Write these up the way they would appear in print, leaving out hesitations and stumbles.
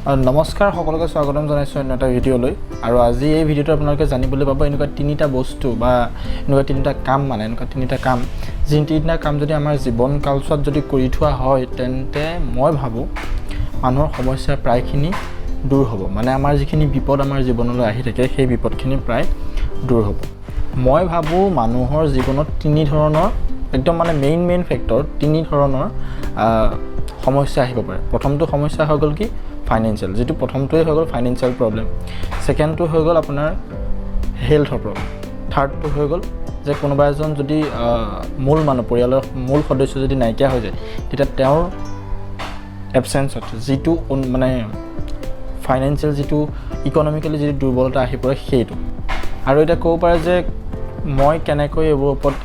নমস্কাৰ সকলোকে স্বাগতম জনাইছো অন্য এটা ভিডিঅ'লৈ আৰু আজি এই ভিডিঅ'টো আপোনালোকে জানিবলৈ পাব এনেকুৱা তিনিটা বস্তু বা এনেকুৱা তিনিটা কাম মানে এনেকুৱা তিনিটা কাম যি তিনিটা কাম যদি আমাৰ জীৱন কালচত যদি কৰি থোৱা হয় তেন্তে মই ভাবো মানুহৰ সমস্যা প্ৰায়খিনি দূৰ হ'ব মানে আমাৰ যিখিনি বিপদ আমাৰ জীৱনলৈ আহি থাকে সেই বিপদখিনি প্ৰায় দূৰ হ'ব মই ভাবো মানুহৰ জীৱনত তিনি ধৰণৰ একদম মানে মেইন ফেক্টৰ তিনি ধৰণৰ সমস্যা আহিব পাৰে প্ৰথমটো সমস্যা হৈ গ'ল কি ফাইনেন্সিয়েল যেটো প্ৰথমটোৱে হৈ গ'ল ফাইনেন্সিয়েল প্ৰবলেম সেকেন্ডটো হৈ গ'ল আপোনাৰ হেলথৰ প্ৰবলেম থাৰ্ডটো হৈ গ'ল যে কোনোবা এজন যদি মূল মানুহ পৰিয়ালৰ মূল সদস্য যদি নাইকিয়া হৈ যায় তেতিয়া তেওঁৰ এবসেন্সত যেটো মানে ফাইনেন্সিয়েল যেটো ইকনমিক্যালি যেটো দুৰ্বলতা আহি পৰে সেইটো আৰু এটা ক'ব পাৰে যে মই কেনেকৈ এইবোৰ ওপৰত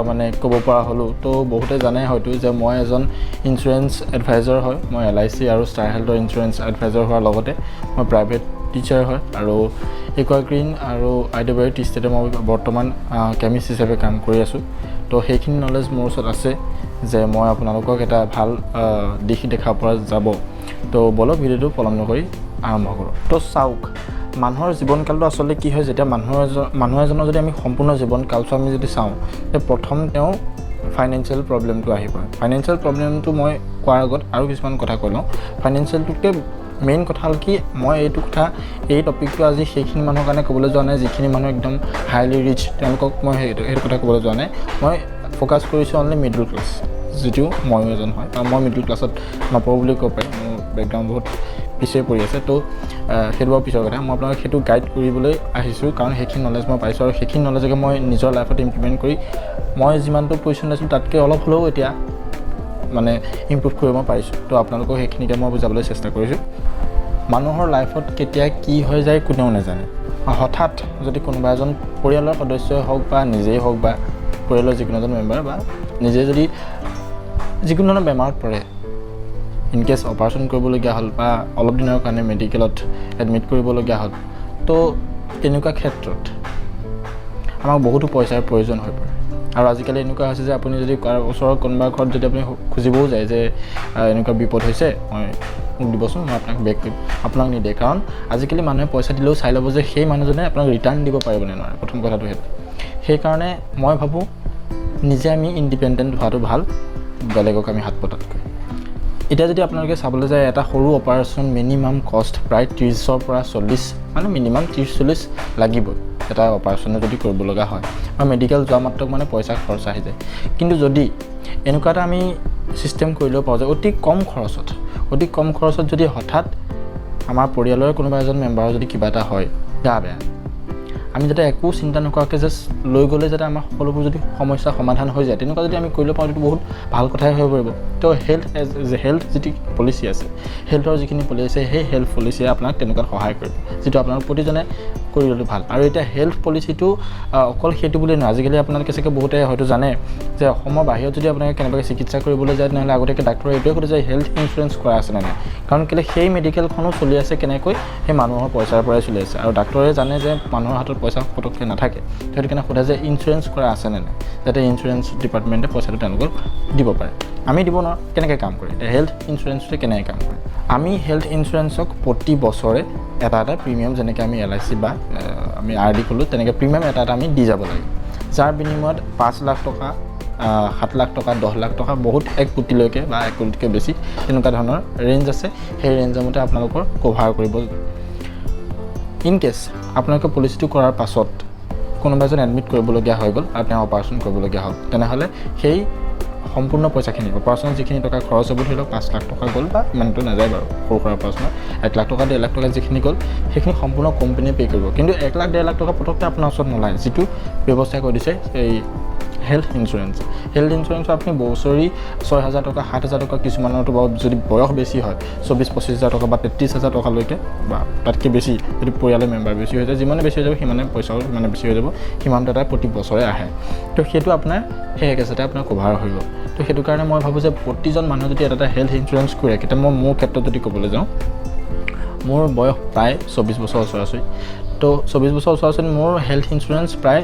মানে ক'ব পৰা হলো তো বহুতে জানে হয়তো যে মই এজন ইন্স্যুৰেন্স এডভাইজাৰ হয় মই LIC আৰু ষ্টাৰ হেল্থৰ ইন্স্যুৰেন্স এডভাইজাৰ হোৱাৰ লগতে মই প্ৰাইভেট টিচাৰ হয় আৰু ইকুৱাগ্ৰীণ আৰু আইডিবিআই টি ষ্টেটে মই বৰ্তমান কেমিষ্ট হিচাপে কাম কৰি আছোঁ তো সেইখিনি নলেজ মোৰ ওচৰত আছে যে মই আপোনালোকক এটা ভাল দিশ দেখাব পৰা যাব তো বলক ভিডিঅ'টো পলম নকৰি আৰম্ভ কৰোঁ তো চাওক মানুহৰ জীৱনকালটো আসলে কি হয় যেতিয়া মানুহ এজনৰ যদি আমি সম্পূৰ্ণ জীৱনকালটো আমি যদি চাওঁ তে প্ৰথম তেওঁ ফাইনেন্সিয়েল প্ৰবলেমটো আহিব ফাইনেন্সিয়েল প্ৰবলেমটো মই কোৱাৰ আগত আৰু কিছুমান কথা কৈ লওঁ ফাইনেন্সিয়েলটোকে মেইন কথা হ'ল কি মই এইটো কথা এই টপিকটো আজি সেইখিনি মানুহৰ কাৰণে ক'বলৈ যোৱা নাই যিখিনি মানুহ একদম হাইলি ৰিচ তেওঁলোকক মই সেইটো কথা ক'বলৈ যোৱা নাই মই ফ'কাছ কৰিছোঁ অনলি মিডল ক্লাছ যিটো ময়ো এজন হয় আৰু মই মিডল ক্লাছত নপৰোঁ বুলি ক'ব পাৰি মোৰ বেকগ্ৰাউণ্ড বহুত পিছে পৰি আছে তো সেইটো বাৰু পিছৰ কথা মই আপোনাক সেইটো গাইড কৰিবলৈ আহিছোঁ কাৰণ সেইখিনি নলেজ মই পাইছোঁ আৰু সেইখিনি নলেজকে মই নিজৰ লাইফত ইমপ্লিমেণ্ট কৰি মই যিমানটো পজিশ্যন আছিলোঁ তাতকৈ অলপ হ'লেও এতিয়া মানে ইমপ্ৰুভ কৰিব মই পাৰিছোঁ তো আপোনালোকক সেইখিনিকে মই বুজাবলৈ চেষ্টা কৰিছোঁ মানুহৰ লাইফত কেতিয়া কি হৈ যায় কোনেও নাজানে হঠাৎ যদি কোনোবা এজন পৰিয়ালৰ সদস্যই হওক বা নিজেই হওক বা পৰিয়ালৰ যিকোনো এজন মেম্বাৰ বা নিজে যদি যিকোনো ধৰণৰ বেমাৰত পৰে ইন কেছ অপাৰেশ্যন কৰিবলগীয়া হ'ল বা অলপ দিনৰ কাৰণে মেডিকেলত এডমিট কৰিবলগীয়া হ'ল তো তেনেকুৱা ক্ষেত্ৰত আমাক বহুতো পইচাৰ প্ৰয়োজন হৈ পৰে আৰু আজিকালি এনেকুৱা হৈছে যে আপুনি যদি ওচৰৰ কোনোবা ঘৰত যদি আপুনি খুজিবও যায় যে এনেকুৱা বিপদ হৈছে মই মোক দিবচোন মই আপোনাক বেক কৰিম আপোনাক নিদিয়ে কাৰণ আজিকালি মানুহে পইচা দিলেও চাই ল'ব যে সেই মানুহজনে আপোনাক ৰিটাৰ্ণ দিব পাৰিব নে নোৱাৰে প্ৰথম কথাটো সেইটো সেইকাৰণে মই ভাবোঁ নিজে আমি ইণ্ডিপেণ্ডেণ্ট হোৱাটো ভাল বেলেগক আমি হাত পতাতকৈ এতিয়া যদি আপোনালোকে চাবলৈ যায় এটা সৰু অপাৰেশ্যন মিনিমাম কষ্ট প্ৰায় 30ৰ পৰা 40 মানে মিনিমাম 30-40 লাগিবই এটা অপাৰেশ্যন যদি কৰিব লগা হয় আৰু মেডিকেল যোৱা মাত্ৰক মানে পইচা খৰচ আহি যায় কিন্তু যদি এনেকুৱা এটা আমি চিষ্টেম কৰি ল'ব পাৰোঁ যে অতি কম খৰচত যদি হঠাৎ আমাৰ পৰিয়ালৰ কোনোবা এজন মেম্বাৰৰ যদি কিবা এটা হয় গা বেয়া আমি যাতে একো চিন্তা নকৰাকৈ জাষ্ট লৈ গ'লে যাতে আমাৰ সকলোবোৰ যদি সমস্যা সমাধান হৈ যায় তেনেকুৱা যদি আমি কৰিব পাৰোঁ সেইটো বহুত ভাল কথাই হৈ পৰিব তো হেল্থ যিটো পলিচি আছে হেল্থৰ যিখিনি পলিচি আছে সেই হেল্থ পলিচিয়ে আপোনাক তেনেকুৱাত সহায় কৰিব যিটো আপোনাক প্ৰতিজনে কৰি ল'লে ভাল আৰু এতিয়া হেল্থ পলিচিটো অকল সেইটো বুলি নহয় আজিকালি আপোনালোকে চাগে বহুতে হয়তো জানে যে অসমৰ বাহিৰত যদি আপোনালোকে কেনেবাকৈ চিকিৎসা কৰিবলৈ যায় তেনেহ'লে আগতীয়াকৈ ডাক্তৰে এইটোৱে সোধে যে হেল্থ ইঞ্চুৰেঞ্চ কৰা আছে নে নাই কাৰণ কেলৈ সেই মেডিকেলখনো চলি আছে কেনেকৈ সেই মানুহৰ পইচাৰ পৰাই চলি আছে আৰু ডাক্তৰে জানে যে মানুহৰ হাতত পইচা পটককৈ নাথাকে সেইটো কাৰণে সোধে যে ইঞ্চুৰেঞ্চ কৰা আছে নে নাই যাতে ইঞ্চুৰেঞ্চ ডিপাৰ্টমেণ্টে পইচাটো তেওঁলোকক দিব পাৰে আমি দিব নোৱাৰোঁ কেনেকৈ কাম কৰে এতিয়া হেল্থ ইঞ্চুৰেঞ্চটোৱে কেনেকৈ কাম কৰে আমি হেল্থ ইঞ্চুৰেঞ্চক প্ৰতি বছৰে এটা প্ৰিমিয়াম যেনেকৈ আমি LIC বা আমি RD ক'লোঁ তেনেকৈ প্ৰিমিয়াম এটা আমি দি যাব লাগে যাৰ বিনিময়ত 5 লাখ টকা 7 লাখ টকা 10 লাখ টকা বহুত 1 কোটিলৈকে বা 1 কোটিতকৈ বেছি তেনেকুৱা ধৰণৰ ৰেঞ্জ আছে সেই ৰেঞ্জৰ মতে আপোনালোকৰ কভাৰ কৰিব ইন কেছ আপোনালোকে পলিচিটো কৰাৰ পাছত কোনোবা এজন এডমিট কৰিবলগীয়া হৈ গ'ল আৰু তেওঁ অপাৰেশ্যন কৰিবলগীয়া হ'ল তেনেহ'লে সেই সম্পূৰ্ণ পইচাখিনি অপাৰেশ্যনত যিখিনি টকা খৰচ হ'ব ধৰি লওক 5 লাখ টকা গ'ল বা ইমানটো নাযায় বাৰু সৰু সুৰা অপাৰেশ্যনত 1 লাখ টকা 1.5 লাখ টকা যিখিনি গ'ল সেইখিনি সম্পূৰ্ণ কোম্পানীয়ে পে' কৰিব কিন্তু 1 লাখ 1.5 লাখ টকা পটককৈ আপোনাৰ ওচৰত নোলায় যিটো ব্যৱস্থা কৰি দিছে এই হেল্থ ইঞ্চুৰেঞ্চৰ আপুনি বছৰি 6,000 টকা 7,000 টকা কিছুমানৰতো বাৰু যদি বয়স বেছি হয় 24-25 হাজাৰ টকা বা 33,000 টকালৈকে বা তাতকৈ বেছি যদি পৰিয়ালৰ মেম্বাৰ বেছি হৈ যায় যিমানে বেছি হৈ যাব সিমানে পইচাও মানে বেছি হৈ যাব সিমানটো এটা প্ৰতি বছৰে আহে তো সেইটো আপোনাৰ সেই একেচাতে আপোনাৰ কভাৰ হৈ গ'ল তো সেইটো কাৰণে মই ভাবোঁ যে প্ৰতিজন মানুহে যদি এটা হেল্থ ইঞ্চুৰেঞ্চ কৰে কেতিয়া মই মোৰ ক্ষেত্ৰত যদি ক'বলৈ যাওঁ মোৰ বয়স প্ৰায় 24 বছৰ ওচৰা-ওচৰি তো 24 বছৰ ওচৰা-ওচৰি মোৰ হেল্থ ইঞ্চুৰেঞ্চ প্ৰায়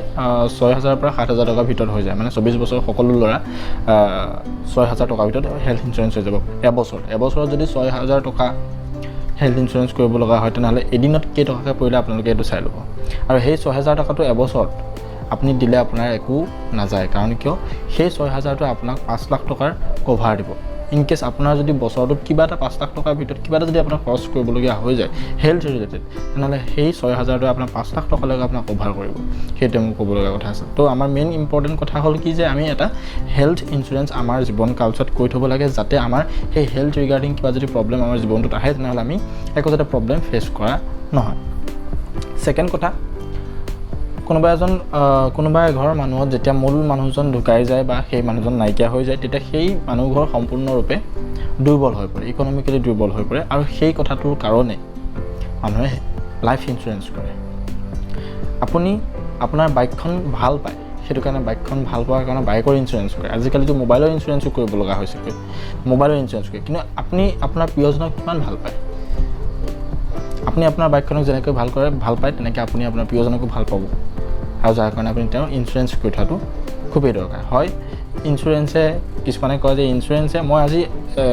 6,000 পৰা 7,000 টকাৰ ভিতৰত হৈ যায় মানে 24 বছৰ সকলো ল'ৰা 6,000 টকাৰ ভিতৰত হেল্থ ইঞ্চুৰেঞ্চ হৈ যাব এবছৰত যদি 6,000 টকা হেল্থ ইঞ্চুৰেঞ্চ কৰিব লগা হয় তেনেহ'লে এদিনত কেইটকাকৈ পৰিলে আপোনালোকে এইটো চাই ল'ব আৰু সেই 6,000 টকাটো এবছৰত আপুনি দিলে আপোনাৰ একো নাযায় কাৰণ কিয় সেই 6,000টো আপোনাক 5 লাখ টকাৰ কভাৰ দিব ইন কেছ আপোনাৰ যদি বছৰটোত কিবা এটা 5 লাখ টকাৰ ভিতৰত কিবা এটা যদি আপোনাৰ খৰচ কৰিবলগীয়া হৈ যায় হেল্থ ৰিলেটেড তেনেহ'লে সেই 6,000টোৱে আপোনাৰ 5 লাখ টকালৈকে আপোনাক কভাৰ কৰিব সেইটোৱে মোক ক'ব লগা কথা আছে তো আমাৰ মেইন ইম্পৰ্টেণ্ট কথা হ'ল কি যে আমি এটা হেল্থ ইঞ্চুৰেঞ্চ আমাৰ জীৱন কালচোৱাত কৰি থ'ব লাগে যাতে আমাৰ সেই হেল্থ ৰিগাৰ্ডিং কিবা যদি প্ৰব্লেম আমাৰ জীৱনটোত আহে তেনেহ'লে আমি একো যাতে প্ৰব্লেম ফেচ কৰা নহয় ছেকেণ্ড কথা কোনোবা এঘৰৰ মানুহত যেতিয়া মূল মানুহজন ঢুকাই যায় বা সেই মানুহজন নাইকিয়া হৈ যায় তেতিয়া সেই মানুহঘৰ সম্পূৰ্ণৰূপে দুৰ্বল হৈ পৰে ইকনমিকেলি দুৰ্বল হৈ পৰে আৰু সেই কথাটোৰ কাৰণে মানুহে লাইফ ইঞ্চুৰেঞ্চ কৰে আপুনি আপোনাৰ বাইকখন ভাল পায় সেইটো কাৰণে বাইকখন ভাল পোৱাৰ কাৰণে বাইকৰ ইঞ্চুৰেঞ্চ কৰে আজিকালিতো মোবাইলৰ ইঞ্চুৰেঞ্চো কৰিব লগা হৈছে মোবাইলৰ ইঞ্চুৰেঞ্চ কৰে কিন্তু আপুনি আপোনাৰ প্ৰিয়জনক কিমান ভাল পায় আপুনি আপোনাৰ বাইকখনক যেনেকৈ ভাল পায় তেনেকৈ আপুনি আপোনাৰ প্ৰিয়জনকো ভাল পাব আৰু যাৰ কাৰণে আপুনি তেওঁৰ ইঞ্চুৰেঞ্চ কৰি থোৱাটো খুবেই দৰকাৰ হয় ইঞ্চুৰেঞ্চে কিছুমানে কয় যে ইঞ্চুৰেঞ্চে মই আজি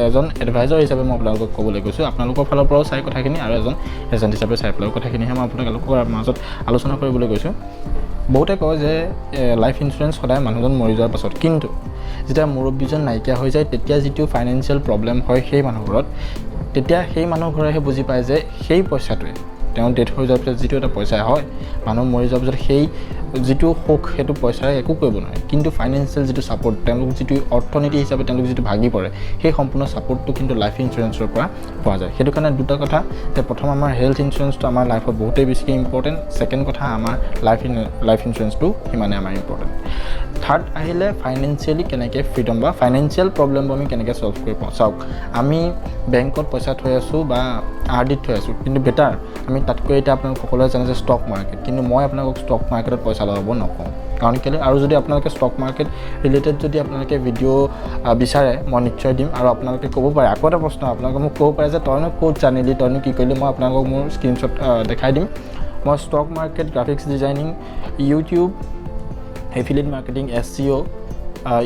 এজন এডভাইজাৰ হিচাপে মই আপোনালোকক ক'বলৈ গৈছোঁ আপোনালোকৰ ফালৰ পৰাও চাই কথাখিনি আৰু এজন এজেণ্ট হিচাপে চাই পেলাই কথাখিনিহে মই আপোনালোকৰ মাজত আলোচনা কৰিবলৈ গৈছোঁ বহুতে কয় যে লাইফ ইঞ্চুৰেঞ্চ সদায় মানুহজন মৰি যোৱাৰ পাছত কিন্তু যেতিয়া মুৰব্বীজন নাইকিয়া হৈ যায় তেতিয়া যিটো ফাইনেন্সিয়েল প্ৰব্লেম হয় সেই মানুহবোৰত তেতিয়া সেই মানুহঘৰেহে বুজি পায় যে সেই পইচাটোৱে তেওঁ ডেথ হৈ যোৱাৰ পিছত যিটো এটা পইচা হয় মানুহ মৰি যোৱাৰ পিছত সেই যিটো সুখ সেইটো পইচাৰে একো কৰিব নোৱাৰে কিন্তু ফাইনেন্সিয়েল যিটো ছাপৰ্ট তেওঁলোক যিটো অৰ্থনীতি হিচাপে তেওঁলোক যিটো ভাগি পৰে সেই সম্পূৰ্ণ ছাপৰ্টটো কিন্তু লাইফ ইঞ্চুৰেঞ্চৰ পৰা পোৱা যায় সেইটো কাৰণে দুটা কথা যে প্ৰথম আমাৰ হেল্থ ইঞ্চুৰেঞ্চটো আমাৰ লাইফত বহুতেই বেছিকৈ ইম্পৰ্টেণ্ট ছেকেণ্ড কথা আমাৰ লাইফ ইঞ্চুৰেঞ্চটো সিমানে আমাৰ ইম্পৰ্টেণ্ট থাৰ্ড আহিলে ফাইনেন্সিয়েলি কেনেকৈ ফ্ৰীডম বা ফাইনেন্সিয়েল প্ৰব্লেমবোৰ আমি কেনেকৈ ছল্ভ কৰিব পাৰোঁ চাওক আমি বেংকত পইচা থৈ আছোঁ বা আৰডিত থৈ আছোঁ কিন্তু বেটাৰ আমি তাতকৈ এতিয়া আপোনালোক সকলোৱে জানে যে ষ্টক মাৰ্কেট কিন্তু মই আপোনালোকক ষ্টক মাৰ্কেটত পইচা লগাব নকওঁ কাৰণ কেলৈ আৰু যদি আপোনালোকে ষ্টক মাৰ্কেট ৰিলেটেড যদি আপোনালোকে ভিডিঅ' বিচাৰে মই নিশ্চয় দিম আৰু আপোনালোকে ক'ব পাৰে আকৌ এটা প্ৰশ্ন আপোনালোকে মোক ক'ব পাৰে যে তইনো ক'ত জানিলি তইনো কি কৰিলি মই আপোনালোকক মোৰ স্ক্ৰীনশ্বট দেখাই দিম মই stock market graphics designing YouTube affiliate marketing SEO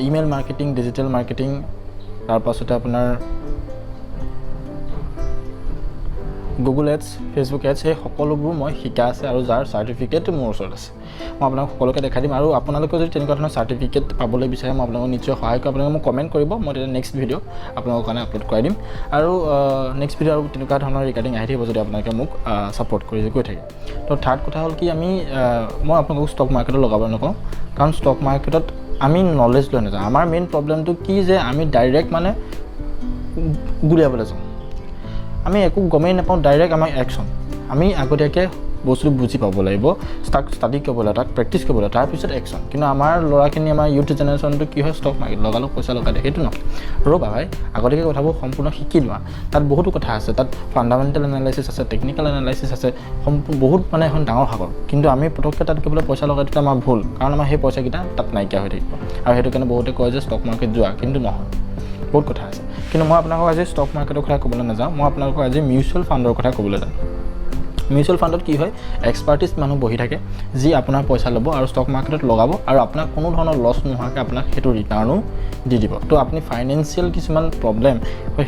email marketing digital marketing তাৰপাছতে আপোনাৰ গুগল এডছ ফেচবুক এডছ সেই সকলোবোৰ মই শিকা আছে আৰু যাৰ চাৰ্টিফিকেট মোৰ ওচৰত আছে মই আপোনালোক সকলোকে দেখাই দিম আৰু আপোনালোকে যদি তেনেকুৱা ধৰণৰ চাৰ্টিফিকেট পাবলৈ বিচাৰে মই আপোনালোকক নিশ্চয় সহায় কৰিম আপোনালোকে মোক কমেণ্ট কৰিব মই তেতিয়া নেক্সট ভিডিঅ' আপোনালোকৰ কাৰণে আপলোড কৰাই দিম আৰু নেক্সট ভিডিঅ' আৰু তেনেকুৱা ধৰণৰ ৰিগাৰ্ডিং আহি থাকিব যদি আপোনালোকে মোক ছাপৰ্ট কৰি গৈ থাকে তো থাৰ্ড কথা হ'ল কি মই আপোনালোকক ষ্টক মাৰ্কেটত লগাব নকওঁ কাৰণ ষ্টক মাৰ্কেটত আমি নলেজ লৈ নাযাওঁ আমাৰ মেইন প্ৰব্লেমটো কি যে আমি ডাইৰেক্ট মানে গুলিয়াবলৈ যাওঁ আমি একো গমেই নাপাওঁ ডাইৰেক্ট আমাৰ একশ্যন আমি আগতীয়াকৈ বস্তুটো বুজি পাব লাগিব তাক ষ্টাডি কৰিব লাগিব তাক প্ৰেক্টিচ কৰিব লাগিব তাৰপিছত একশ্যন কিন্তু আমাৰ ল'ৰাখিনি আমাৰ ইউথ জেনেৰেশ্যনটো কি হয় ষ্টক মাৰ্কেট লগালগ পইচা লগাই দিয়ে সেইটো নহয় ৰ'বা ভাই আগতীয়াকৈ কথাবোৰ সম্পূৰ্ণ শিকি লোৱা তাত বহুতো কথা আছে তাত ফাণ্ডামেণ্টেল এনালাইচিছ আছে টেকনিকেল এনালাইচিছ আছে বহুত মানে এখন ডাঙৰ সাগৰ কিন্তু আমি পটককৈ তাত গৈ পেলাই পইচা লগাই দিলে আমাৰ ভুল কাৰণ আমাৰ সেই পইচাকেইটা তাত নাইকিয়া হৈ থাকিব আৰু সেইটো কাৰণে বহুতে কয় যে ষ্টক মাৰ্কেট যোৱা কিন্তু নহয় বহুত কথা আছে কিন্তু মই আপোনালোকক আজি ষ্টক মাৰ্কেটৰ কথা ক'বলৈ নাযাওঁ মই আপোনালোকক আজি মিউচুৱেল ফাণ্ডৰ কথা ক'বলৈ যাম মিউচুৱেল ফাণ্ডত কি হয় এক্সপাৰ্টিছ মানুহ বহি থাকে যি আপোনাৰ পইচা ল'ব আৰু ষ্টক মাৰ্কেটত লগাব আৰু আপোনাক কোনো ধৰণৰ লছ নোহোৱাকৈ আপোনাক সেইটো ৰিটাৰ্ণো দি দিব তো আপুনি ফাইনেন্সিয়েল কিছুমান প্ৰব্লেম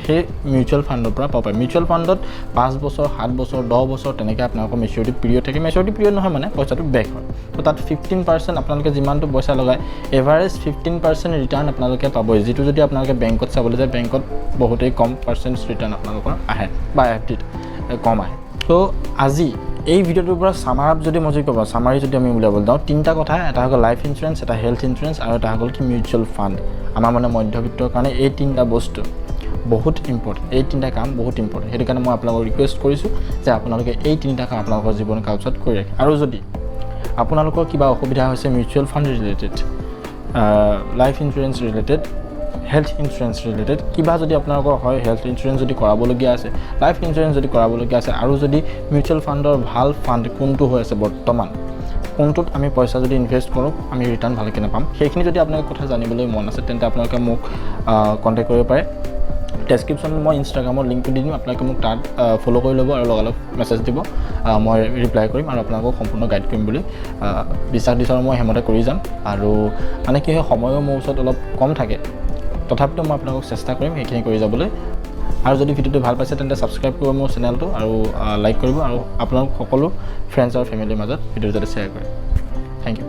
সেই মিউচুৱেল ফাণ্ডৰ পৰা পাব পাৰে মিউচুৱেল ফাণ্ডত 5 বছৰ 7 বছৰ 10 বছৰ তেনেকৈ আপোনালোকৰ মেচিউৰিটি পিৰিয়ড থাকে মেচিউৰিটি পিৰিয়ড নহয় মানে পইচাটো বেক হয় তো তাত 15% আপোনালোকে যিমানটো পইচা লগায় এভাৰেজ 15% ৰিটাৰ্ণ আপোনালোকে পাবই যিটো যদি আপোনালোকে বেংকত চাবলৈ যায় বেংকত বহুতেই কম পাৰ্চেণ্টেজ ৰিটাৰ্ণ আপোনালোকৰ আহে বা FDত কম আহে তো আজি এই ভিডিঅ'টোৰ পৰা সামাৰ আপ যদি মই ক'ব সামাৰি যদি আমি উলিয়াবলৈ যাওঁ তিনিটা কথা এটা হ'ল লাইফ ইঞ্চুৰেঞ্চ এটা হেল্থ ইঞ্চুৰেঞ্চ আৰু এটা হ'ল কি মিউচুৱেল ফাণ্ড আমাৰ মানে মধ্যবিত্তৰ কাৰণে এই তিনিটা বস্তু বহুত ইম্পৰ্টেণ্ট এই তিনিটা কাম বহুত ইম্পৰ্টেণ্ট সেইটো কাৰণে মই আপোনালোকক ৰিকুৱেষ্ট কৰিছোঁ যে আপোনালোকে এই তিনিটা কাম আপোনালোকৰ জীৱন কালচোৱাত কৰি ৰাখে আৰু যদি আপোনালোকৰ কিবা অসুবিধা হৈছে mutual fund related life insurance related health insurance related কিবা যদি আপোনালোকৰ হয় হেল্থ ইঞ্চুৰেঞ্চ যদি কৰাবলগীয়া আছে লাইফ ইঞ্চুৰেঞ্চ যদি কৰাবলগীয়া আছে আৰু যদি মিউচুৱেল ফাণ্ডৰ ভাল ফাণ্ড কোনটো হৈ আছে বৰ্তমান কোনটোত আমি পইচা যদি ইনভেষ্ট কৰোঁ আমি ৰিটাৰ্ণ ভালকৈ নাপাম সেইখিনি যদি আপোনালোকৰ কথা জানিবলৈ মন আছে তেন্তে আপোনালোকে মোক কণ্টেক্ট কৰিব পাৰে ডেছক্ৰিপশ্যনত মই ইনষ্টাগ্ৰামৰ লিংকটো দি দিম আপোনালোকে মোক তাত ফ'ল' কৰি ল'ব আৰু লগালগ মেছেজ দিব মই ৰিপ্লাই কৰিম আৰু আপোনালোকক সম্পূৰ্ণ গাইড কৰিম বুলি বিশ্বাস দিছোঁ আৰু মই সেইমতে কৰি যাম আৰু মানে কি হয় সময়ো মোৰ ওচৰত অলপ কম থাকে তথাপিতো মই আপোনালোকক চেষ্টা কৰিম সেইখিনি কৰি যাবলৈ আৰু যদি ভিডিঅ'টো ভাল পাইছে তেন্তে ছাবস্ক্ৰাইব কৰিব মোৰ চেনেলটো আৰু লাইক কৰিব আৰু আপোনালোক সকলো ফ্ৰেণ্ডছ আৰু ফেমিলিৰ মাজত ভিডিঅ'টো যাতে শ্বেয়াৰ কৰে। Thank U.